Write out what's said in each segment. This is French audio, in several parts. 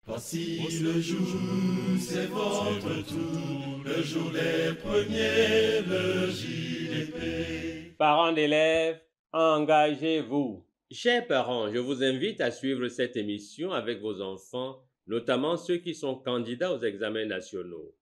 Voici le jour, c'est votre tour, le jour des premiers, le JDP. Parents d'élèves, engagez-vous. Chers parents, je vous invite à suivre cette émission avec vos enfants, notamment ceux qui sont candidats aux examens nationaux.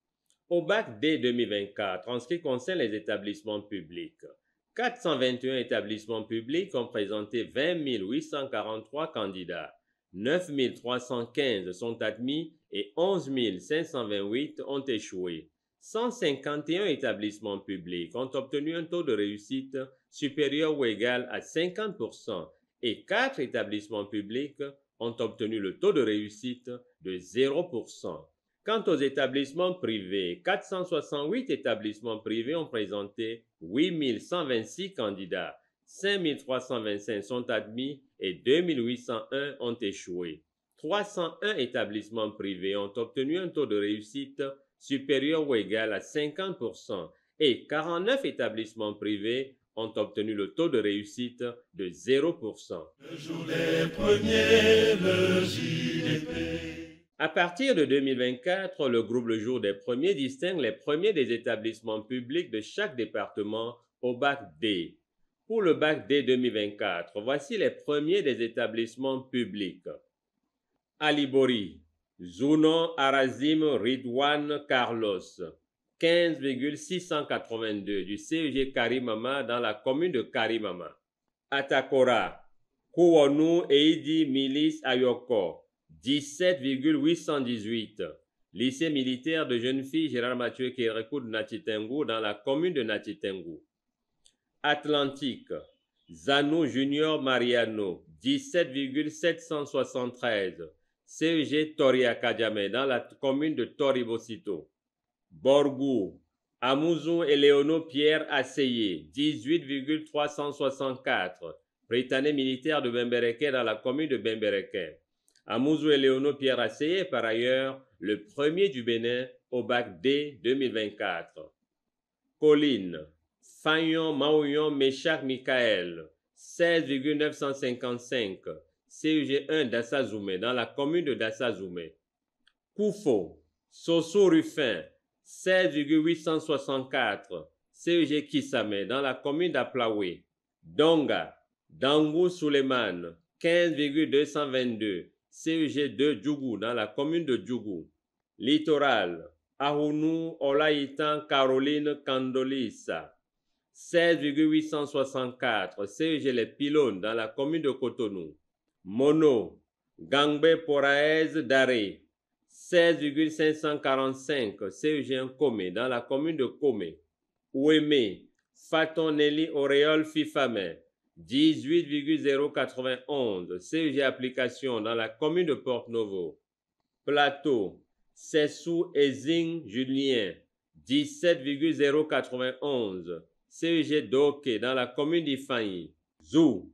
Au bac D 2024, en ce qui concerne les établissements publics, 421 établissements publics ont présenté 20 843 candidats. 9 315 sont admis et 11 528 ont échoué. 151 établissements publics ont obtenu un taux de réussite supérieur ou égal à 50% et 4 établissements publics ont obtenu le taux de réussite de 0%. Quant aux établissements privés, 468 établissements privés ont présenté 8 126 candidats. 5 325 sont admis et 2 801 ont échoué. 301 établissements privés ont obtenu un taux de réussite supérieur ou égal à 50% et 49 établissements privés ont obtenu le taux de réussite de 0%. Le jour des premiers, le JDP. À partir de 2024, le groupe Le Jour des Premiers distingue les premiers des établissements publics de chaque département au bac D. Pour le bac D 2024, voici les premiers des établissements publics. Alibori, Zuno Arazim Ridwan Carlos, 15,682 du CEG Karimama dans la commune de Karimama. Atakora, Kouonou Eidi Milis Ayoko, 17,818. Lycée militaire de jeunes filles Gérard Mathieu Kérékou de Natchitengu dans la commune de Natchitengu. Atlantique, Zanou Junior Mariano, 17,773. CEG Toria Kadjame dans la commune de Toribosito. Borgou, Amouzou Eleono Pierre Asseyé, 18,364. Britannique militaire de Bembereke dans la commune de Bembereke. Amouzou Eleono Pierre Asseyé, par ailleurs, le premier du Bénin au bac D 2024. Colline, Fagnon Maouyon Méchak Michael, 16,955. CEG 1 d'Assazoumé dans la commune de Dassazoumé. Koufo, Soso Ruffin, 16,864. CEG Kisame dans la commune d'Aplaoué. Donga, Dangou Suleiman, 15,222. CEG 2 Djougou dans la commune de Djougou. Littoral, Ahounou Olaïtan Caroline Kandolissa, 16,864. CEG Les Pylônes dans la commune de Cotonou. Mono, Gangbe Poraez Daré, 16,545. CEG Nkome dans la commune de Kome. Ouémé, Faton Nelly Auréole Fifame, 18,091. CEG Application dans la commune de Porte-Novo. Plateau, Sessou Ezing Julien, 17,091. CEG Doké dans la commune d'Ifanyi. Zou,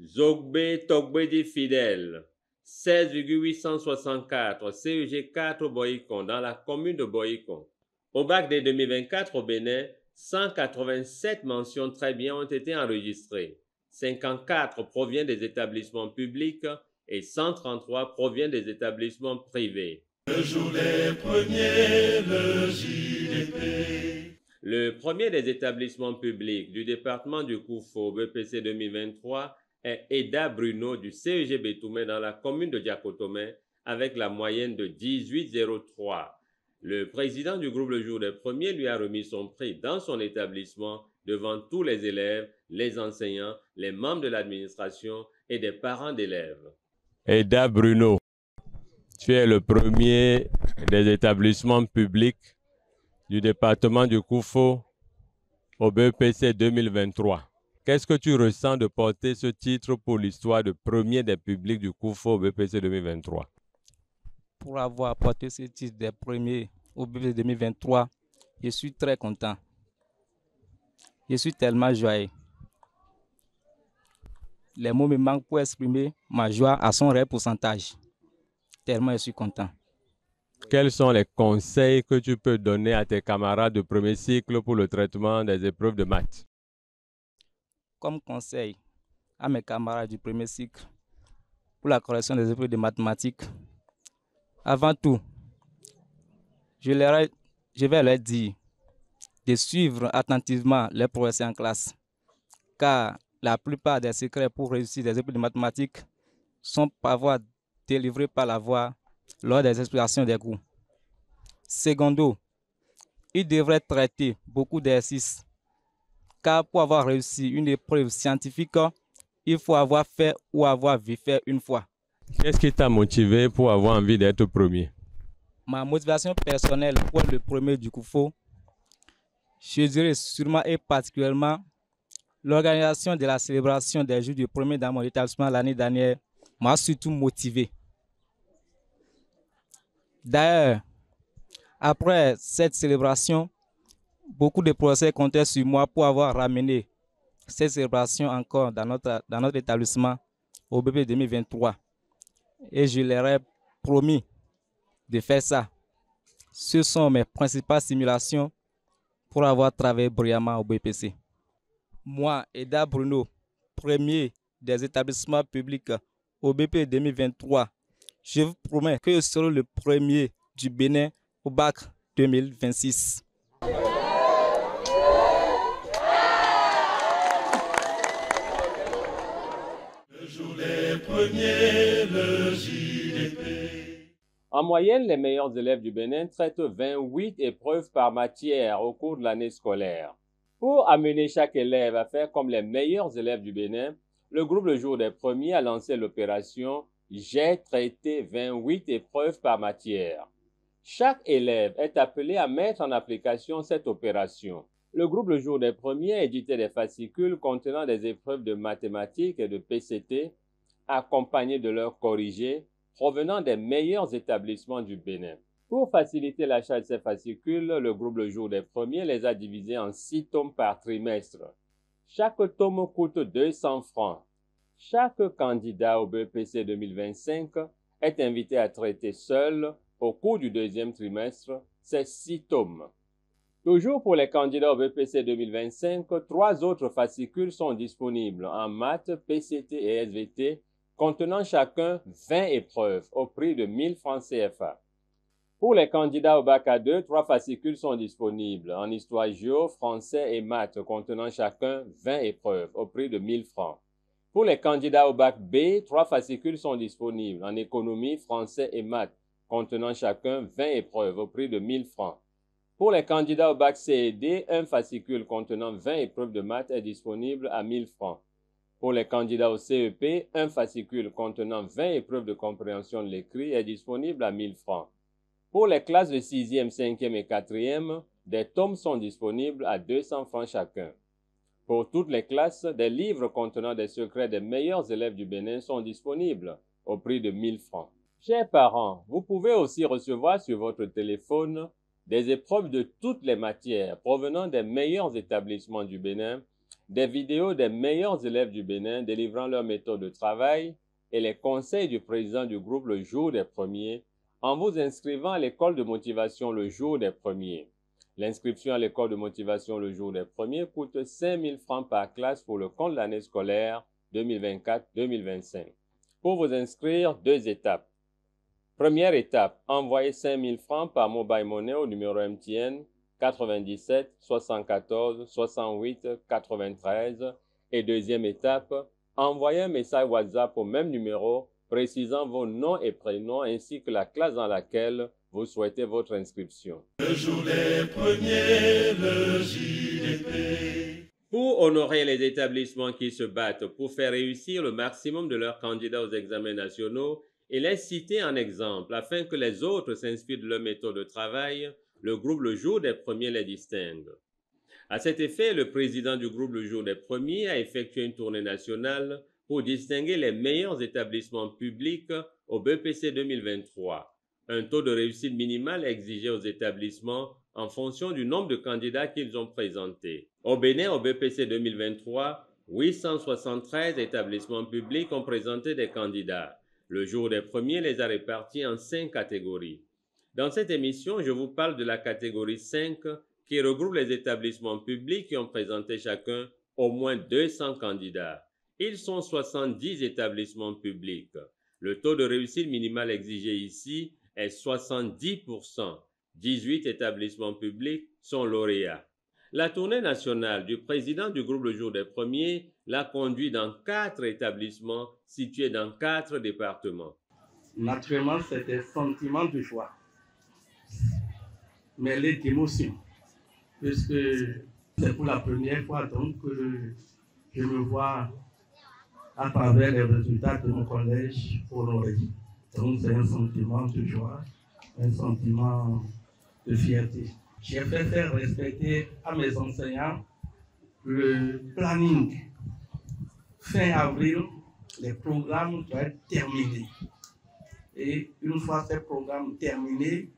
Zogbe Togbedi Fidèle, 16,864. CEG 4 Boyikon dans la commune de Boyikon. Au bac des 2024 au Bénin, 187 mentions très bien ont été enregistrées. 54 proviennent des établissements publics et 133 proviennent des établissements privés. Le jour des premiers, le JDP. Le premier des établissements publics du département du Koufo BPC 2023 est Eda Bruno du CEG Bétoumé dans la commune de Diakotomé avec la moyenne de 18,03. Le président du groupe Le Jour des Premiers lui a remis son prix dans son établissement devant tous les élèves, les enseignants, les membres de l'administration et des parents d'élèves. Eda Bruno, tu es le premier des établissements publics du département du Koufo au BEPC 2023. Qu'est-ce que tu ressens de porter ce titre pour l'histoire de premier des publics du Koufo au BEPC 2023? Pour avoir porté ce titre des premiers au BEPC 2023, je suis très content. Je suis tellement joyeux. Les mots me manquent pour exprimer ma joie à son réel pourcentage. Tellement je suis content. Quels sont les conseils que tu peux donner à tes camarades de premier cycle pour le traitement des épreuves de maths? Comme conseil à mes camarades du premier cycle pour la correction des épreuves de mathématiques, Avant tout, je vais leur dire de suivre attentivement les professeurs en classe, car la plupart des secrets pour réussir des épreuves de mathématiques sont parfois délivrés par la voix lors des explications des cours. Secondo, ils devraient traiter beaucoup d'exercices, car pour avoir réussi une épreuve scientifique, il faut avoir fait ou avoir vu faire une fois. Qu'est-ce qui t'a motivé pour avoir envie d'être premier? Ma motivation personnelle pour être le premier du CUFO, je dirais sûrement et particulièrement l'organisation de la célébration des jours du premier dans mon établissement l'année dernière m'a surtout motivé. D'ailleurs, après cette célébration, beaucoup de professeurs comptaient sur moi pour avoir ramené cette célébration encore dans notre établissement au BP 2023. Et je leur ai promis de faire ça. Ce sont mes principales simulations pour avoir travaillé brillamment au BPC. Moi, Eda Bruno, premier des établissements publics au BP 2023, je vous promets que je serai le premier du Bénin au bac 2026. Le jour des premiers, le JDP. En moyenne, les meilleurs élèves du Bénin traitent 28 épreuves par matière au cours de l'année scolaire. Pour amener chaque élève à faire comme les meilleurs élèves du Bénin, le groupe Le Jour des Premiers a lancé l'opération « J'ai traité 28 épreuves par matière ». Chaque élève est appelé à mettre en application cette opération. Le groupe Le Jour des Premiers éditait des fascicules contenant des épreuves de mathématiques et de PCT, accompagnés de leurs corrigés, provenant des meilleurs établissements du Bénin. Pour faciliter l'achat de ces fascicules, le groupe Le Jour des Premiers les a divisés en 6 tomes par trimestre. Chaque tome coûte 200 francs. Chaque candidat au BEPC 2025 est invité à traiter seul, au cours du deuxième trimestre, ces 6 tomes. Toujours pour les candidats au BEPC 2025, 3 autres fascicules sont disponibles en maths, PCT et SVT, contenant chacun 20 épreuves au prix de 1000 francs CFA. Pour les candidats au bac A2, 3 fascicules sont disponibles en histoire géo, français et maths, contenant chacun 20 épreuves au prix de 1000 francs. Pour les candidats au bac B, 3 fascicules sont disponibles en économie, français et maths, contenant chacun 20 épreuves au prix de 1000 francs. Pour les candidats au bac C et D, un fascicule contenant 20 épreuves de maths est disponible à 1000 francs. Pour les candidats au CEP, un fascicule contenant 20 épreuves de compréhension de l'écrit est disponible à 1000 francs. Pour les classes de 6e, 5e et 4e, des tomes sont disponibles à 200 francs chacun. Pour toutes les classes, des livres contenant des secrets des meilleurs élèves du Bénin sont disponibles au prix de 1000 francs. Chers parents, vous pouvez aussi recevoir sur votre téléphone des épreuves de toutes les matières provenant des meilleurs établissements du Bénin, des vidéos des meilleurs élèves du Bénin délivrant leur méthode de travail et les conseils du président du groupe Le Jour des Premiers en vous inscrivant à l'école de motivation Le Jour des Premiers. L'inscription à l'école de motivation Le Jour des Premiers coûte 5000 francs par classe pour le compte de l'année scolaire 2024-2025. Pour vous inscrire, 2 étapes. Première étape, envoyez 5000 francs par Mobile Money au numéro MTN 97 74 68 93 et deuxième étape, envoyez un message WhatsApp au même numéro précisant vos noms et prénoms ainsi que la classe dans laquelle vous souhaitez votre inscription. Le jour des premiers, le JDP. Pour honorer les établissements qui se battent pour faire réussir le maximum de leurs candidats aux examens nationaux et les citer en exemple afin que les autres s'inspirent de leur méthode de travail, le groupe Le Jour des Premiers les distingue. À cet effet, le président du groupe Le Jour des Premiers a effectué une tournée nationale pour distinguer les meilleurs établissements publics au BEPC 2023. Un taux de réussite minimal exigé aux établissements en fonction du nombre de candidats qu'ils ont présentés. Au Bénin, au BEPC 2023, 873 établissements publics ont présenté des candidats. Le Jour des Premiers les a répartis en 5 catégories. Dans cette émission, je vous parle de la catégorie 5 qui regroupe les établissements publics qui ont présenté chacun au moins 200 candidats. Ils sont 70 établissements publics. Le taux de réussite minimal exigé ici est 70%. 18 établissements publics sont lauréats. La tournée nationale du président du groupe Le Jour des Premiers l'a conduit dans 4 établissements situés dans 4 départements. Naturellement, c'est des sentiments de joie, mêlés d'émotion, puisque c'est pour la première fois donc que je me vois à travers les résultats de mon collège honoré. Donc c'est un sentiment de joie, un sentiment de fierté. J'ai fait faire respecter à mes enseignants le planning. Fin avril, les programmes doivent être terminés. Et une fois ces programmes terminés,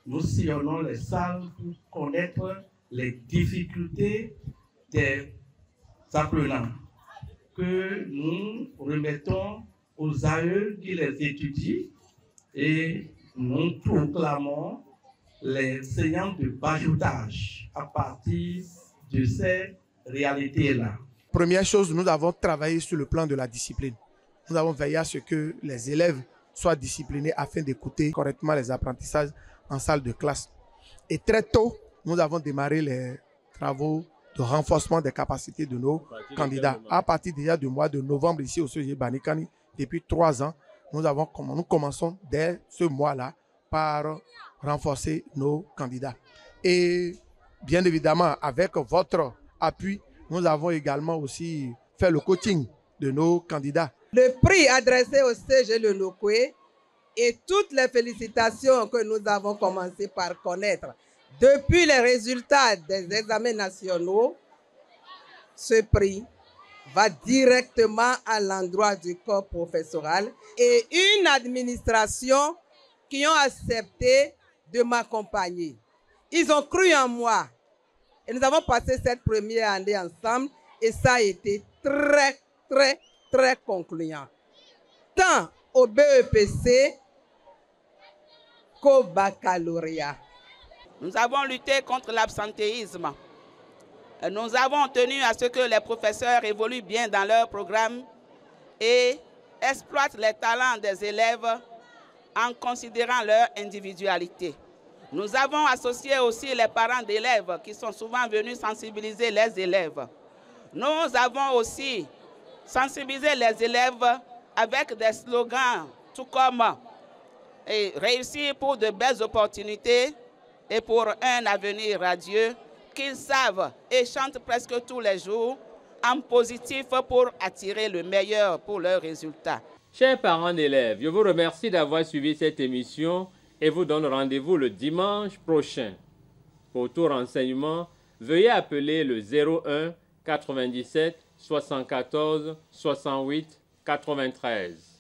nous sillonnons les salles pour connaître les difficultés des apprenants que nous remettons aux AE qui les étudient et nous proclamons les enseignants de bajoutage à partir de ces réalités-là. Première chose, nous avons travaillé sur le plan de la discipline. Nous avons veillé à ce que les élèves soient disciplinés afin d'écouter correctement les apprentissages en salle de classe. Et très tôt, nous avons démarré les travaux de renforcement des capacités de nos candidats. À partir déjà du mois de novembre ici au CEG Banikani, depuis 3 ans, nous commençons dès ce mois-là par renforcer nos candidats. Et bien évidemment, avec votre appui, nous avons également aussi fait le coaching de nos candidats. Le prix adressé au CEG Le Nokoué et toutes les félicitations que nous avons commencé par connaître depuis les résultats des examens nationaux, ce prix va directement à l'endroit du corps professoral et une administration qui ont accepté de m'accompagner. Ils ont cru en moi et nous avons passé cette première année ensemble et ça a été très concluant. Tant au BEPC qu'au baccalauréat. Nous avons lutté contre l'absentéisme. Nous avons tenu à ce que les professeurs évoluent bien dans leur programme et exploitent les talents des élèves en considérant leur individualité. Nous avons associé aussi les parents d'élèves qui sont souvent venus sensibiliser les élèves. Nous avons aussi sensibilisé les élèves avec des slogans tout comme réussir pour de belles opportunités et pour un avenir radieux qu'ils savent et chantent presque tous les jours en positif pour attirer le meilleur pour leurs résultats. Chers parents d'élèves, je vous remercie d'avoir suivi cette émission et vous donne rendez-vous le dimanche prochain. Pour tout renseignement, veuillez appeler le 01 97 74 68 93.